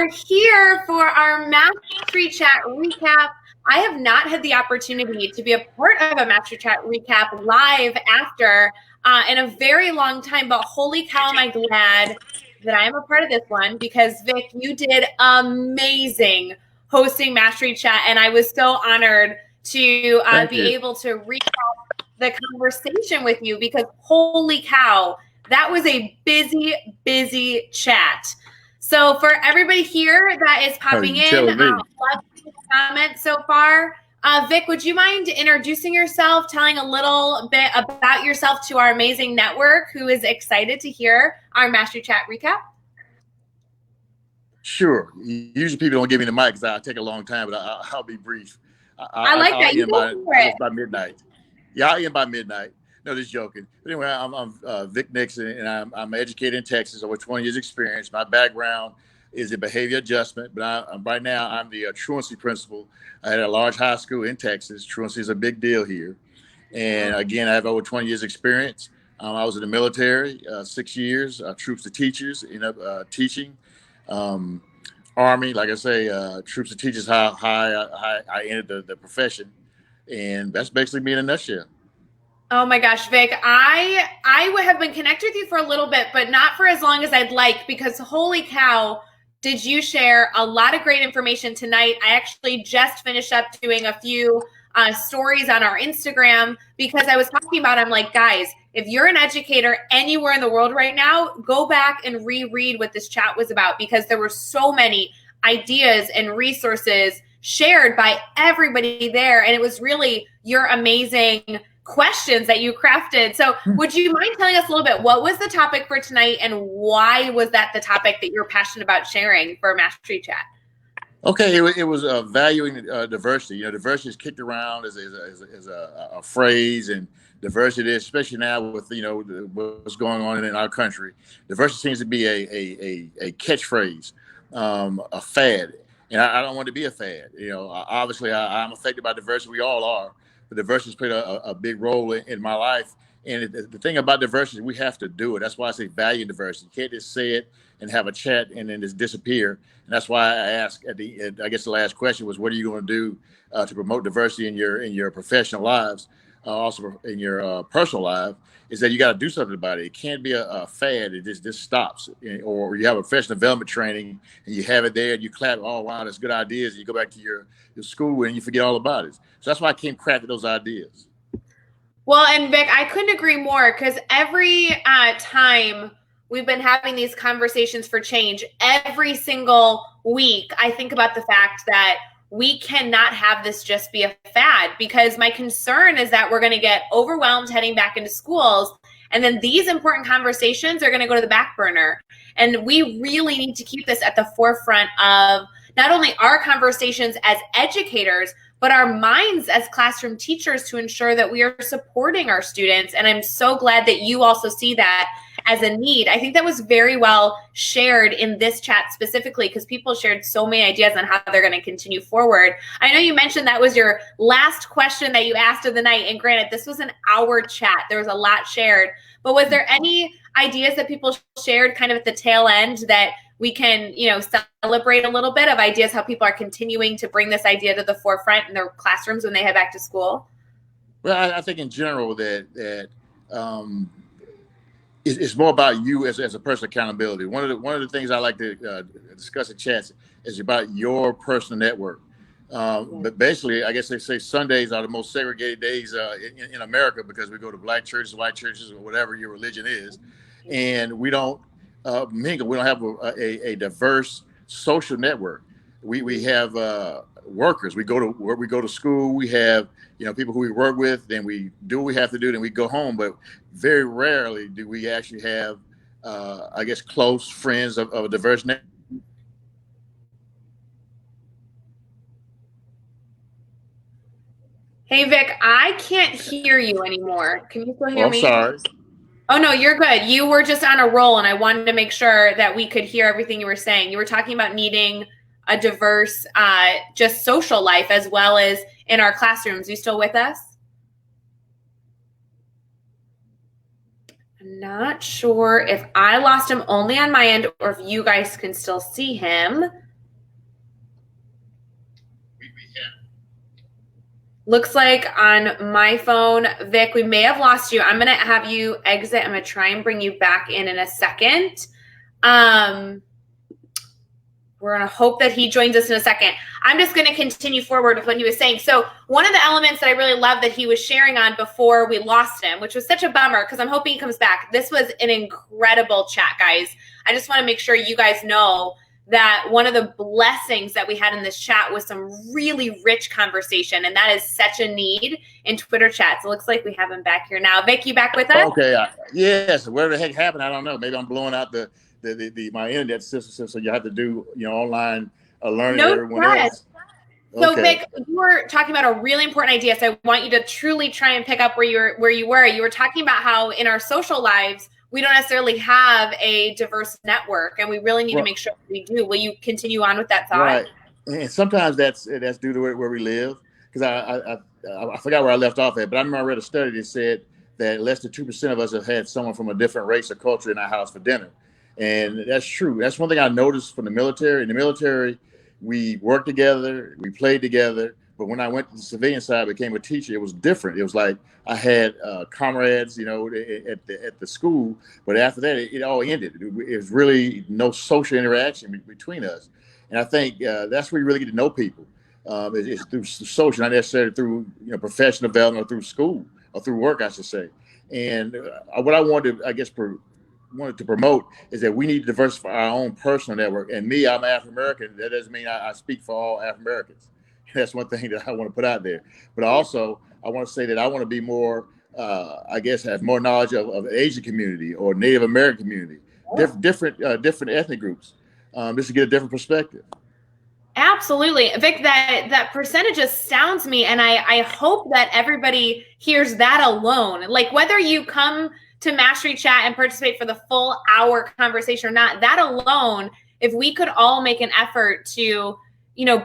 are here for our Mastery Chat recap. I have not had the opportunity to be a part of a Mastery Chat recap live after in a very long time, but holy cow, am I glad that I am a part of this one, because Vic, you did amazing hosting Mastery Chat, and I was so honored to be able to recap the conversation with you, because holy cow, that was a busy chat. So for everybody here that is popping in, love the comments so far. Vic, would you mind introducing yourself, telling a little bit about yourself to our amazing network who is excited to hear our Mastery Chat recap? Sure. Usually people don't give me the mic because I take a long time, but I'll be brief. I like that. You go for it. By midnight. Yeah, I'll end by midnight. No, just joking. But anyway, I'm Vic Nixon, and I'm educated in Texas, over 20 years experience. My background is in behavior adjustment, but right now I'm the truancy principal at a large high school in Texas. Truancy is a big deal here. And again, I have over 20 years experience. I was in the military, 6 years, troops to teachers, teaching. Army, like I say, troops to teachers, how I entered the profession. And that's basically me in a nutshell. Oh my gosh, Vic, I have been connected with you for a little bit, but not for as long as I'd like, because holy cow, did you share a lot of great information tonight. I actually just finished up doing a few stories on our Instagram, because I was talking about, I'm like, guys, if you're an educator anywhere in the world right now, go back and reread what this chat was about, because there were so many ideas and resources shared by everybody there. And it was really your amazing questions that you crafted. So would you mind telling us a little bit, what was the topic for tonight, and why was that the topic that you're passionate about sharing for Mastery Chat? Okay, it was valuing diversity. Diversity is kicked around as a phrase, and diversity, especially now with what's going on in our country, diversity seems to be a catchphrase, a fad, and I don't want to be a fad. Obviously I'm affected by diversity. We all are. But diversity has played a big role in my life. And the thing about diversity, we have to do it. That's why I say value diversity. You can't just say it and have a chat and then just disappear. And that's why I asked I guess the last question was, what are you going to do to promote diversity in your professional lives, also in your personal life? Is that you got to do something about it. It can't be a fad. It just stops. Or you have a professional development training and you have it there and you clap, oh, wow, that's good ideas. And you go back to your school and you forget all about it. So that's why I came crafting those ideas. Well, and Vic, I couldn't agree more, because every time we've been having these conversations for change, every single week, I think about the fact that we cannot have this just be a fad, because my concern is that we're going to get overwhelmed heading back into schools, and then these important conversations are going to go to the back burner. And we really need to keep this at the forefront of not only our conversations as educators, but our minds as classroom teachers, to ensure that we are supporting our students. And I'm so glad that you also see that as a need. I think that was very well shared in this chat specifically, because people shared so many ideas on how they're going to continue forward. I know you mentioned that was your last question that you asked of the night. And granted, this was an hour chat. There was a lot shared. But was there any ideas that people shared kind of at the tail end that we can, celebrate a little bit of ideas, how people are continuing to bring this idea to the forefront in their classrooms when they head back to school? Well, I think in general that it's more about you as a personal accountability. One of the things I like to discuss in chats is about your personal network. But basically, I guess they say Sundays are the most segregated days in America, because we go to black churches, white churches, or whatever your religion is, and we don't mingle. We don't have a diverse social network. We have workers. We go to work. We go to school. We have people who we work with. Then we do what we have to do. Then we go home. But very rarely do we actually have, I guess, close friends of a diverse network. Hey, Vic, I can't hear you anymore. Can you still hear me? I'm sorry. Oh, no, you're good. You were just on a roll, and I wanted to make sure that we could hear everything you were saying. You were talking about needing a diverse, just social life, as well as in our classrooms. You still with us? I'm not sure if I lost him only on my end, or if you guys can still see him. Looks like on my phone, Vic, we may have lost you. I'm going to have you exit. I'm going to try and bring you back in a second. We're going to hope that he joins us in a second. I'm just going to continue forward with what he was saying. So one of the elements that I really love that he was sharing on before we lost him, which was such a bummer because I'm hoping he comes back. This was an incredible chat, guys. I just want to make sure you guys know that one of the blessings that we had in this chat was some really rich conversation, and that is such a need in Twitter chats. It looks like we have him back here now. Vic, you back with us? Okay. Yes. Whatever the heck happened, I don't know. Maybe I'm blowing out my internet system, so you have to do online learning with everyone else. So Vic, you were talking about a really important idea. So I want you to truly try and pick up where you were. You were talking about how in our social lives we don't necessarily have a diverse network, and we really need to make sure we do. Will you continue on with that thought? Right. And sometimes that's due to where we live. Because I forgot where I left off at, but I remember I read a study that said that less than 2% of us have had someone from a different race or culture in our house for dinner. And that's true. That's one thing I noticed from the military. In the military, we worked together, we played together. But when I went to the civilian side, I became a teacher. It was different. It was like I had comrades, at the school. But after that, it all ended. It was really no social interaction between us. And I think that's where you really get to know people. It's through social, not necessarily through professional development or through school or through work, I should say. And what I wanted to promote is that we need to diversify our own personal network. And me, I'm African American. That doesn't mean I speak for all African Americans. That's one thing that I want to put out there. But also, I want to say that I want to be more, have more knowledge of the Asian community or Native American community, different ethnic groups, just to get a different perspective. Absolutely. Vic, that percentage astounds me. And I hope that everybody hears that alone. Like whether you come to Mastery Chat and participate for the full hour conversation or not, that alone, if we could all make an effort to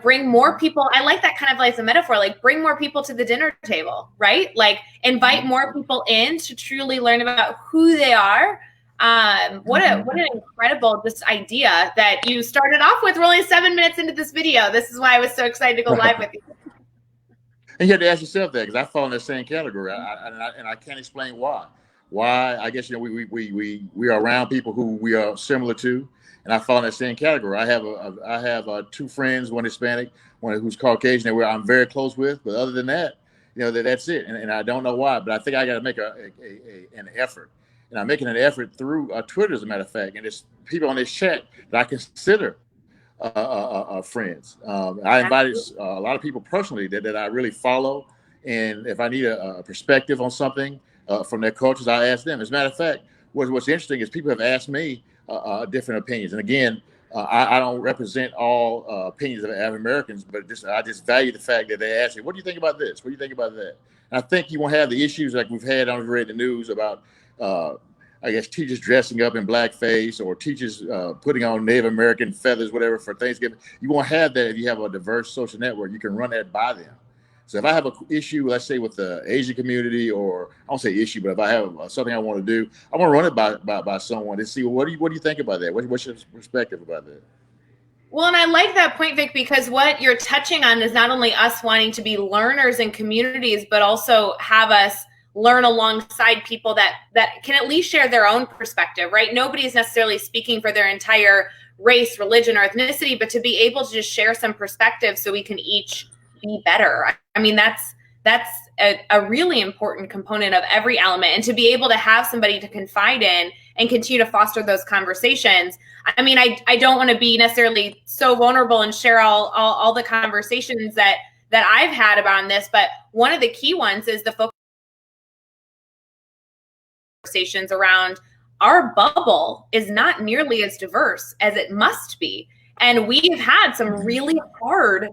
bring more people. I like that kind of like a metaphor, like bring more people to the dinner table, right? Like invite more people in to truly learn about who they are. What an incredible idea that you started off with. We're only 7 minutes into this video. This is why I was so excited to go live with you. And you have to ask yourself that, because I fall in that same category, and I can't explain why. Why? I guess we are around people who we are similar to. And I fall in that same category. I have two friends, one Hispanic, one who's Caucasian, that I'm very close with. But other than that, that's it. And I don't know why, but I think I got to make an effort. And I'm making an effort through Twitter, as a matter of fact. And it's people on this chat that I consider friends. I invited a lot of people personally that I really follow. And if I need a perspective on something from their cultures, I ask them. As a matter of fact, what's interesting is people have asked me different opinions. And again, I don't represent all opinions of African Americans, but I just value the fact that they ask me, what do you think about this? What do you think about that? And I think you won't have the issues like we've had on the news about, teachers dressing up in blackface or teachers putting on Native American feathers, whatever, for Thanksgiving. You won't have that if you have a diverse social network. You can run that by them. So if I have an issue, let's say with the Asian community, or I won't say issue, but if I have something I want to do, I want to run it by someone to see, well, what do you think about that? What's your perspective about that? Well, and I like that point, Vic, because what you're touching on is not only us wanting to be learners in communities, but also have us learn alongside people that can at least share their own perspective, right? Nobody is necessarily speaking for their entire race, religion, or ethnicity, but to be able to just share some perspective so we can each be better. I mean, that's a really important component of every element. And to be able to have somebody to confide in and continue to foster those conversations. I mean, I don't want to be necessarily so vulnerable and share all the conversations that I've had about this, but one of the key ones is the focus conversations around our bubble is not nearly as diverse as it must be. And we've had some really hard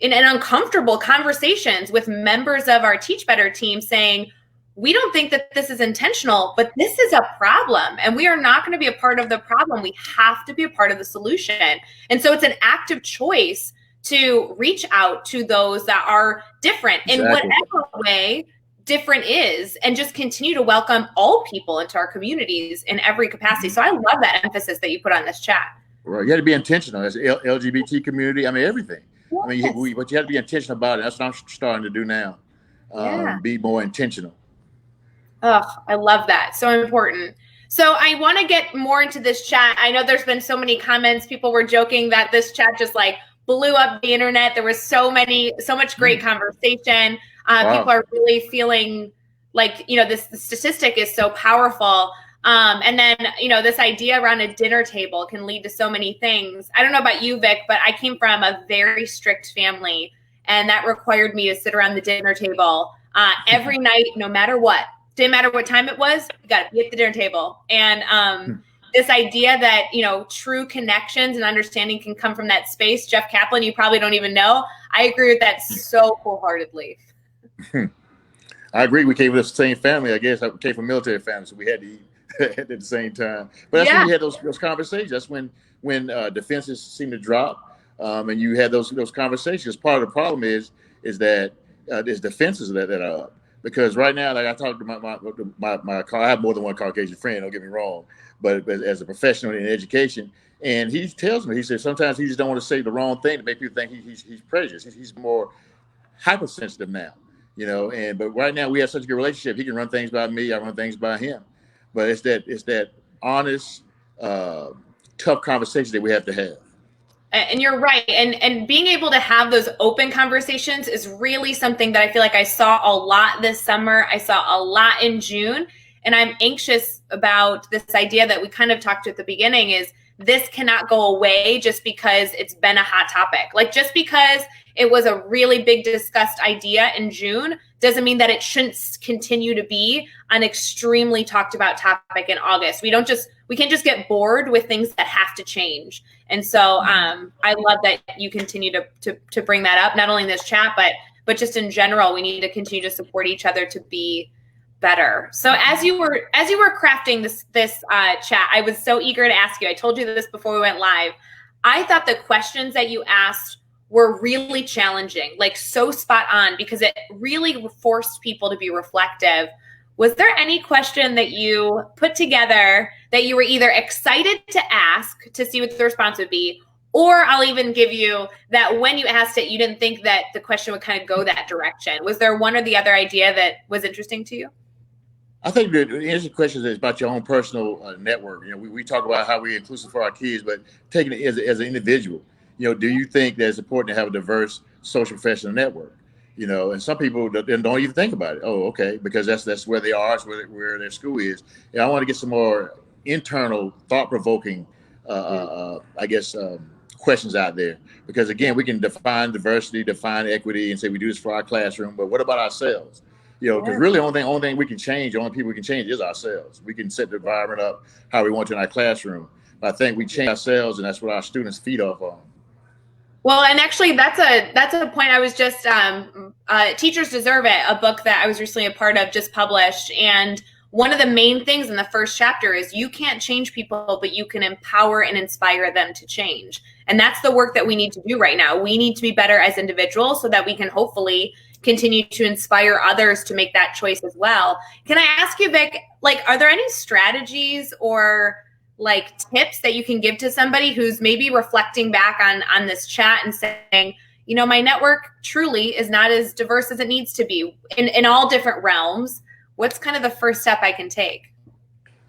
and uncomfortable conversations with members of our Teach Better team saying, we don't think that this is intentional, but this is a problem. And we are not going to be a part of the problem. We have to be a part of the solution. And so it's an active choice to reach out to those that are different in whatever way different is, and just continue to welcome all people into our communities in every capacity. So I love that emphasis that you put on this chat. Right. You got to be intentional as LGBT community. I mean, everything. Yes. I mean, but you have to be intentional about it. That's what I'm starting to do now. Yeah. be more intentional. Oh, I love that. So important. So I want to get more into this chat. I know there's been so many comments. People were joking that this chat just like blew up the internet. There was so much great conversation. Wow. People are really feeling like, this the statistic is so powerful. And then, this idea around a dinner table can lead to so many things. I don't know about you, Vic, but I came from a very strict family, and that required me to sit around the dinner table every night, no matter what. Didn't matter what time it was, you got to be at the dinner table. And this idea that, true connections and understanding can come from that space. Jeff Kaplan, you probably don't even know. I agree with that so wholeheartedly. I agree. We came from the same family. I guess I came from military family, so we had to eat at the same time. But that's when you had those conversations. That's when defenses seem to drop, and you had those conversations. Part of the problem is that there's defenses that are up. Because right now, like I talked to my I have more than one Caucasian friend, don't get me wrong, but as a professional in education, and he tells me, he says sometimes he just don't want to say the wrong thing to make people think he's prejudiced. He's more hypersensitive now, but right now we have such a good relationship. He can run things by me, I run things by him. But it's that honest, tough conversation that we have to have. And you're right. And being able to have those open conversations is really something that I feel like I saw a lot this summer. I saw a lot in June. And I'm anxious about this idea that we kind of talked at the beginning is this cannot go away just because it's been a hot topic. Like just because it was a really big discussed idea in June doesn't mean that it shouldn't continue to be an extremely talked about topic in August. We can't just get bored with things that have to change. And so I love that you continue to bring that up, not only in this chat, but just in general, we need to continue to support each other to be better. So as you were crafting this chat, I was so eager to ask you. I told you this before we went live. I thought the questions that you asked were really challenging, like so spot on, because it really forced people to be reflective. Was there any question that you put together that you were either excited to ask to see what the response would be, or I'll even give you that when you asked it, you didn't think that the question would kind of go that direction? Was there one or the other idea that was interesting to you? I think the interesting question is about your own personal network. We talk about how we're inclusive for our kids, but taking it as an individual, do you think that it's important to have a diverse social professional network? And some people don't even think about it. Oh, okay, because that's where they are, it's where their school is. I want to get some more internal, thought-provoking, questions out there. Because again, we can define diversity, define equity, and say we do this for our classroom. But what about ourselves? Because really, the only thing we can change, the only people we can change is ourselves. We can set the environment up how we want to in our classroom. But I think we change ourselves, and that's what our students feed off on. Well, and actually, that's a point I was just Teachers Deserve It, a book that I was recently a part of, just published. And one of the main things in the first chapter is you can't change people, but you can empower and inspire them to change. And that's the work that we need to do right now. We need to be better as individuals so that we can hopefully continue to inspire others to make that choice as well. Can I ask you, Vic, are there any strategies or tips that you can give to somebody who's maybe reflecting back on this chat and saying, my network truly is not as diverse as it needs to be in all different realms? What's kind of the first step I can take?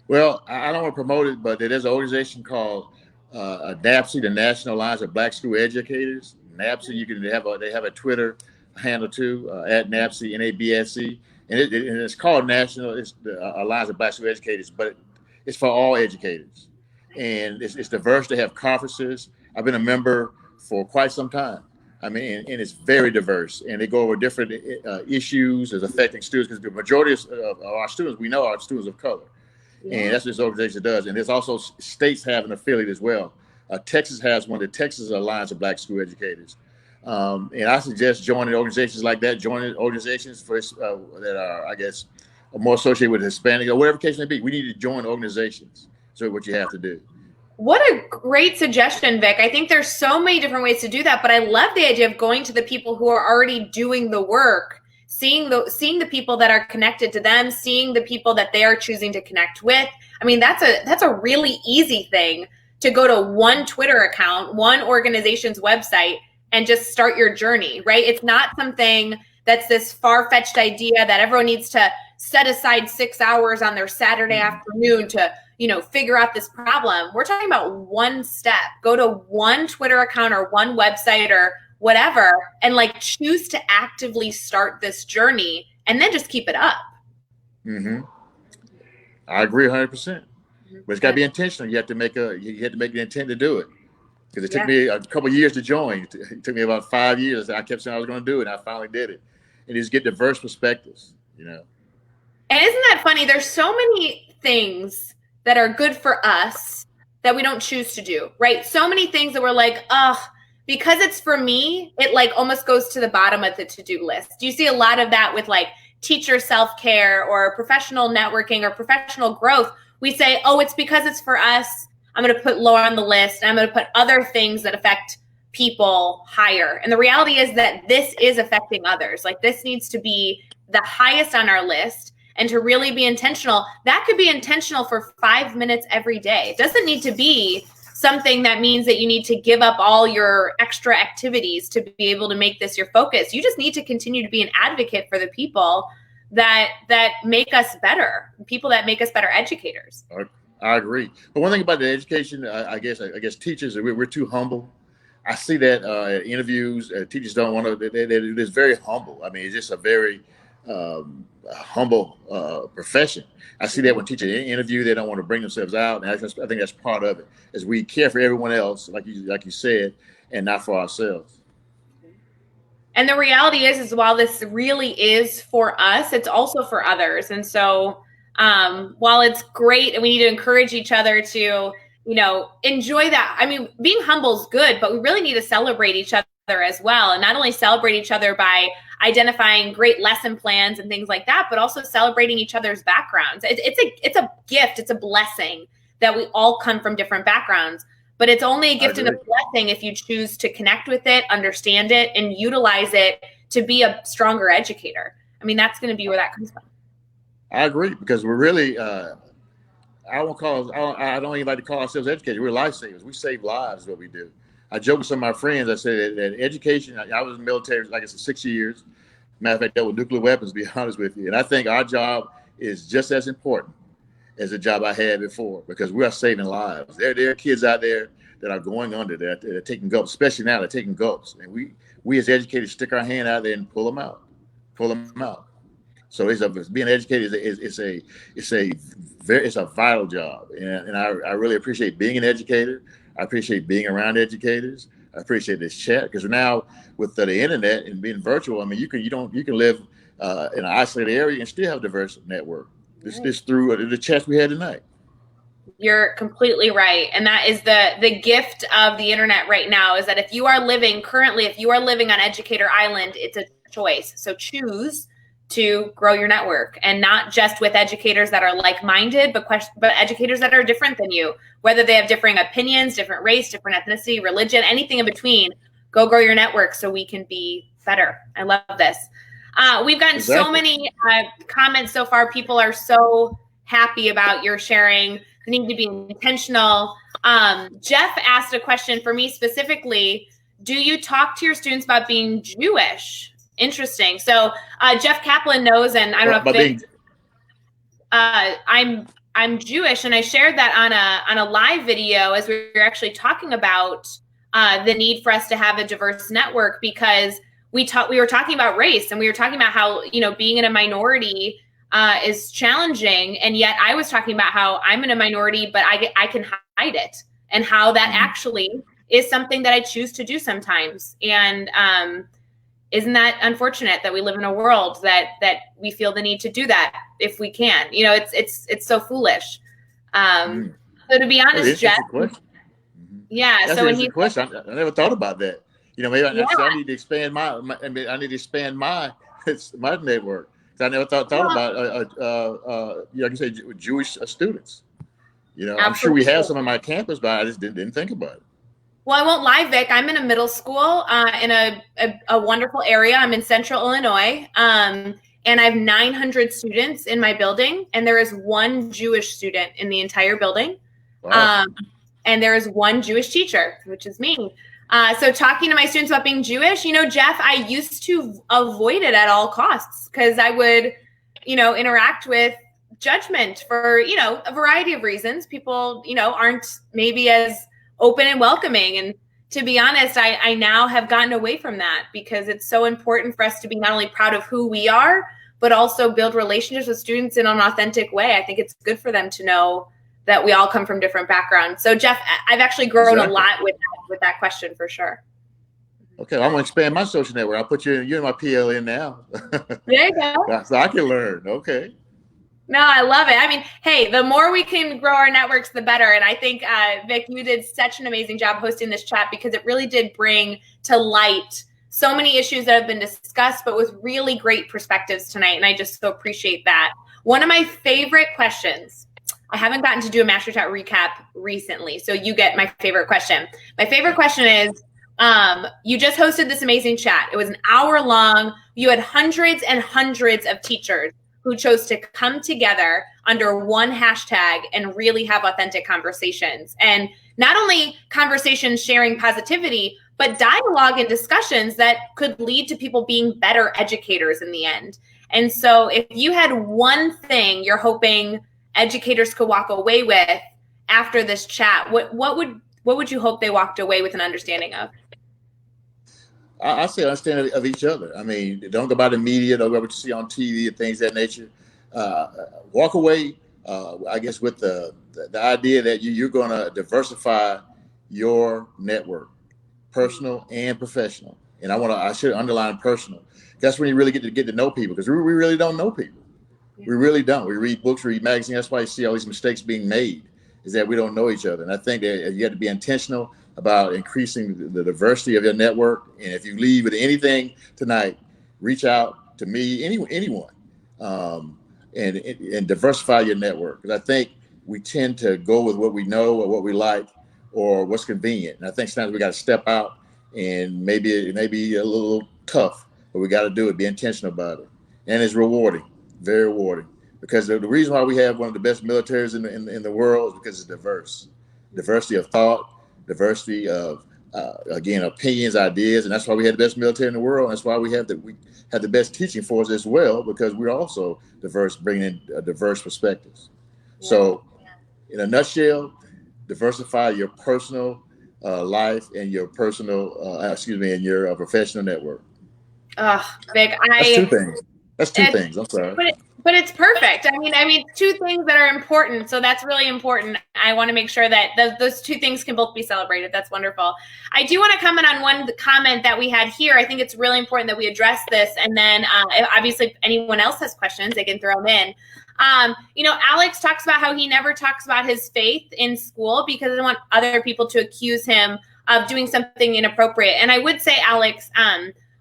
Well, I don't want to promote it, but there's an organization called NABSE, the National Alliance of Black School Educators. NABSE, they have a Twitter handle too, at NABSE, NABSE, and it's called National. It's the Alliance of Black School Educators, but it's for all educators, and it's diverse. They have conferences. I've been a member for quite some time. And it's very diverse, and they go over different issues as affecting students, because the majority of our students, we know, are students of color. Yeah. And that's what this organization does. And there's also states have an affiliate as well. Texas has one, the Texas Alliance of Black School Educators. And I suggest joining organizations like that, joining organizations that are, I guess, more associated with Hispanic or whatever case may be. We need to join organizations. So what you have to do. What a great suggestion, Vic. I think there's so many different ways to do that, but I love the idea of going to the people who are already doing the work, seeing the people that are connected to them, seeing the people that they are choosing to connect with. That's a really easy thing, to go to one Twitter account, one organization's website, and just start your journey, right? It's not something that's this far-fetched idea that everyone needs to set aside 6 hours on their Saturday afternoon to, figure out this problem. We're talking about one step. Go to one Twitter account or one website or whatever, and choose to actively start this journey, and then just keep it up. Mm-hmm. I agree 100%. But it's got to be intentional. You have to make the intent to do it. Because it took me a couple of years to join. It took me about 5 years. I kept saying I was going to do it, and I finally did it. And just get diverse perspectives, And isn't that funny? There's so many things that are good for us that we don't choose to do, right? So many things that we're like, because it's for me, it almost goes to the bottom of the to-do list. You see a lot of that with teacher self-care or professional networking or professional growth. We say, it's because it's for us. I'm going to put lower on the list. And I'm going to put other things that affect people higher. And the reality is that this is affecting others. This needs to be the highest on our list. And to really be intentional, that could be intentional for 5 minutes every day. It doesn't need to be something that means that you need to give up all your extra activities to be able to make this your focus. You just need to continue to be an advocate for the people that make us better, people that make us better educators. I agree. But one thing about the education, I guess teachers, we're too humble. I see that at interviews, teachers don't want to, they're just very humble. I mean, it's just a very humble profession. I see that when teachers interview, they don't want to bring themselves out. And I think that's part of it, is we care for everyone else, like you said, and not for ourselves. And the reality is while this really is for us, it's also for others. And so while it's great and we need to encourage each other to, enjoy that. I mean, being humble is good, but we really need to celebrate each other as well. And not only celebrate each other by identifying great lesson plans and things like that, but also celebrating each other's backgrounds. It's a gift. It's a blessing that we all come from different backgrounds. But it's only a gift and a blessing if you choose to connect with it, understand it, and utilize it to be a stronger educator. I mean, that's going to be where that comes from. I agree, because we're really, I don't even like to call ourselves educators. We're lifesavers. We save lives is what we do. I joke with some of my friends. I say that education, I was in the military, like I said, 6 years. Matter of fact, dealt with nuclear weapons, to be honest with you. And I think our job is just as important as the job I had before, because we are saving lives. There are kids out there that are going under, that are taking gulps, especially now they're taking gulps. And we as educators stick our hand out there and pull them out. So being an educator is a vital job. And I really appreciate being an educator. I appreciate being around educators. I appreciate this chat, because now with the internet and being virtual, I mean, you can live in an isolated area and still have a diverse network. This through the chats we had tonight. You're completely right. And that is the gift of the internet right now, is that if you are living on Educator Island, it's a choice. So choose to grow your network, and not just with educators that are like-minded, but educators that are different than you, whether they have differing opinions, different race, different ethnicity, religion, anything in between. Go grow your network so we can be better. I love this. We've gotten so many comments so far. People are so happy about your sharing. The need to be intentional. Jeff asked a question for me specifically. Do you talk to your students about being Jewish? Interesting. So Jeff Kaplan knows, and I don't know if I'm Jewish, and I shared that on a live video as we were actually talking about the need for us to have a diverse network, because we were talking about race, and we were talking about how, being in a minority is challenging. And yet I was talking about how I'm in a minority, but I can hide it, and how that actually is something that I choose to do sometimes. And isn't that unfortunate that we live in a world that we feel the need to do that if we can? It's so foolish. So to be honest, Jeff, yeah. That's so an interesting question. I never thought about that. Maybe I need to expand I need to expand my network. I never thought about like you say, Jewish students. I'm sure we have some on my campus, but I just didn't think about it. Well, I won't lie, Vic. I'm in a middle school in a wonderful area. I'm in Central Illinois, and I have 900 students in my building, and there is one Jewish student in the entire building. Wow. And there is one Jewish teacher, which is me. So talking to my students about being Jewish, Jeff, I used to avoid it at all costs because I would, interact with judgment for, a variety of reasons. People, aren't maybe as open and welcoming. And to be honest, I now have gotten away from that because it's so important for us to be not only proud of who we are, but also build relationships with students in an authentic way. I think it's good for them to know that we all come from different backgrounds. So Jeff, I've actually grown a lot with that question for sure. Okay, I'm gonna expand my social network. I'll put you in my PLN now. There you go. So I can learn. Okay. No, I love it. I mean, hey, the more we can grow our networks, the better. And I think, Vic, you did such an amazing job hosting this chat because it really did bring to light so many issues that have been discussed, but with really great perspectives tonight. And I just so appreciate that. One of my favorite questions, I haven't gotten to do a Master Chat recap recently, so you get my favorite question. My favorite question is, you just hosted this amazing chat. It was an hour long. You had hundreds and hundreds of teachers who chose to come together under one hashtag and really have authentic conversations. And not only conversations sharing positivity, but dialogue and discussions that could lead to people being better educators in the end. And so if you had one thing you're hoping educators could walk away with after this chat, what would you hope they walked away with an understanding of? I say understanding of each other. I mean, don't go by the media, don't go by what you see on TV and things of that nature. Walk away, I guess, with the idea that you're going to diversify your network, personal and professional. And I should underline personal. That's when you really get to know people, because we really don't know people. We really don't. We read books, we read magazines. That's why you see all these mistakes being made, is that we don't know each other. And I think that you have to be intentional about increasing the diversity of your network. And if you leave with anything tonight, reach out to me, anyone, and diversify your network. Because I think we tend to go with what we know or what we like or what's convenient. And I think sometimes we got to step out, and maybe it may be a little tough, but we got to do it, be intentional about it. And it's rewarding, very rewarding. Because the reason why we have one of the best militaries in the world is because it's diverse. Diversity of thought, diversity of, again, opinions, ideas, and that's why we have the best military in the world. And that's why we have the best teaching force as well, because we're also diverse, bringing in diverse perspectives. Yeah. So, in a nutshell, diversify your personal life and your personal, and your professional network. Vic, that's two things. That's two things. I'm sorry. But it's perfect. I mean, two things that are important. So that's really important. I want to make sure that those two things can both be celebrated. That's wonderful. I do want to comment on one comment that we had here. I think it's really important that we address this. And then obviously, if anyone else has questions, they can throw them in. Alex talks about how he never talks about his faith in school because he doesn't want other people to accuse him of doing something inappropriate. And I would say, Alex,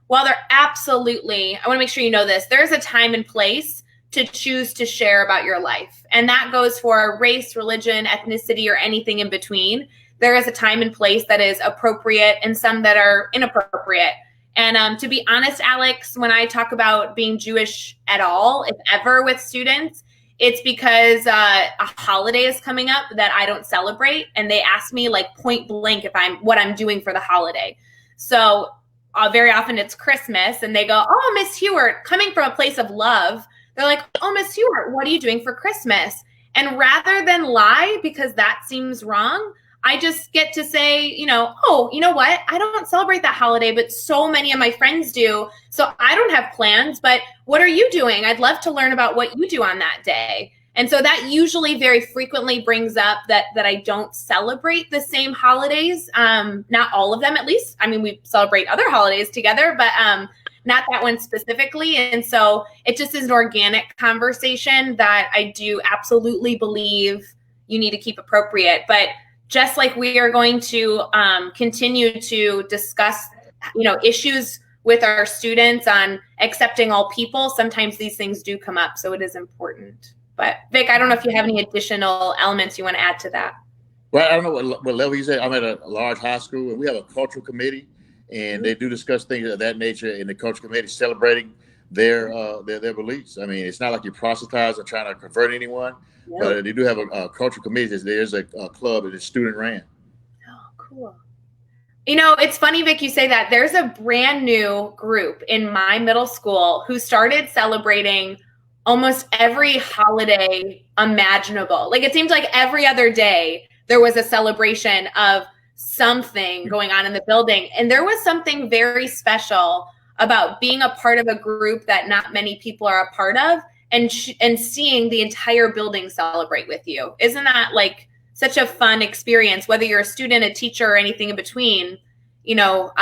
while there absolutely, I want to make sure you know this, there's a time and place to choose to share about your life. And that goes for race, religion, ethnicity, or anything in between. There is a time and place that is appropriate and some that are inappropriate. And to be honest, Alex, when I talk about being Jewish at all, if ever with students, it's because a holiday is coming up that I don't celebrate. And they ask me like point blank what I'm doing for the holiday. So very often it's Christmas and they go, "Oh, Miss Hewart," coming from a place of love. They're like, "Oh, Miss Hewart, what are you doing for Christmas?" And rather than lie, because that seems wrong, I just get to say, "Oh, you know what? I don't celebrate that holiday, but so many of my friends do. So I don't have plans, but what are you doing? I'd love to learn about what you do on that day." And so that usually very frequently brings up that I don't celebrate the same holidays. Not all of them, at least. I mean, we celebrate other holidays together, but not that one specifically. And so it just is an organic conversation that I do absolutely believe you need to keep appropriate. But just like we are going to continue to discuss, issues with our students on accepting all people, sometimes these things do come up. So it is important. But Vic, I don't know if you have any additional elements you want to add to that. Well, I don't know what level you say. I'm at a large high school, and we have a cultural committee, and they do discuss things of that nature in the cultural committee, celebrating their beliefs. I mean, it's not like you proselytize or trying to convert anyone, but they do have a cultural committee. There's a club that is student ran. Oh, cool. You know, it's funny, Vic, you say that. There's a brand new group in my middle school who started celebrating almost every holiday imaginable. Like it seemed like every other day there was a celebration of something going on in the building. And there was something very special about being a part of a group that not many people are a part of and seeing the entire building celebrate with you. Isn't that like such a fun experience, whether you're a student, a teacher, or anything in between? You know,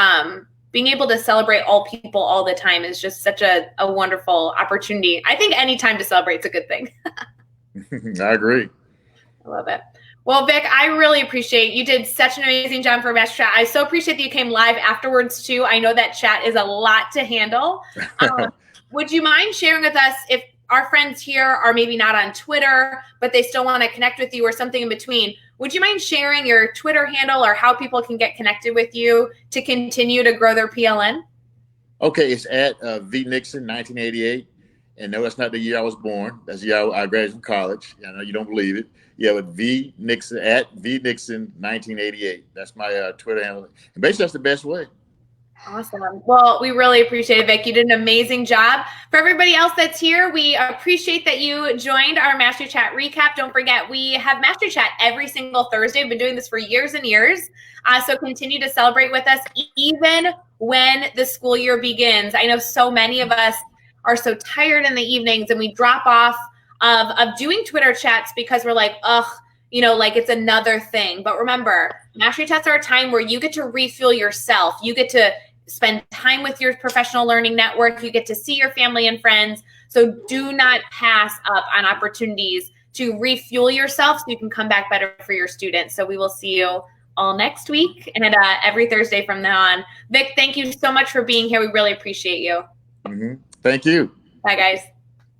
being able to celebrate all people all the time is just such a wonderful opportunity. I think any time to celebrate is a good thing. I agree. I love it. Well, Vic, I really appreciate you did such an amazing job for Master Chat. I so appreciate that you came live afterwards too. I know that chat is a lot to handle. Would you mind sharing with us, if our friends here are maybe not on Twitter, but they still want to connect with you or something in between, would you mind sharing your Twitter handle or how people can get connected with you to continue to grow their PLN? Okay, it's at V Nixon 1988. And no, that's not the year I was born. That's the year I graduated from college. I know you don't believe it. Yeah, but V Nixon at V Nixon 1988. That's my Twitter handle. And basically, that's the best way. Awesome. Well, we really appreciate it, Vic. You did an amazing job. For everybody else that's here, we appreciate that you joined our Master Chat recap. Don't forget, we have Master Chat every single Thursday. We've been doing this for years and years. So continue to celebrate with us, even when the school year begins. I know so many of us are so tired in the evenings and we drop off of doing Twitter chats because we're like, ugh, you know, like it's another thing. But remember, Mastery Chats are a time where you get to refuel yourself. You get to spend time with your professional learning network. You get to see your family and friends. So do not pass up on opportunities to refuel yourself so you can come back better for your students. So we will see you all next week and every Thursday from now on. Vic, thank you so much for being here. We really appreciate you. Mm-hmm. Thank you. Bye, guys.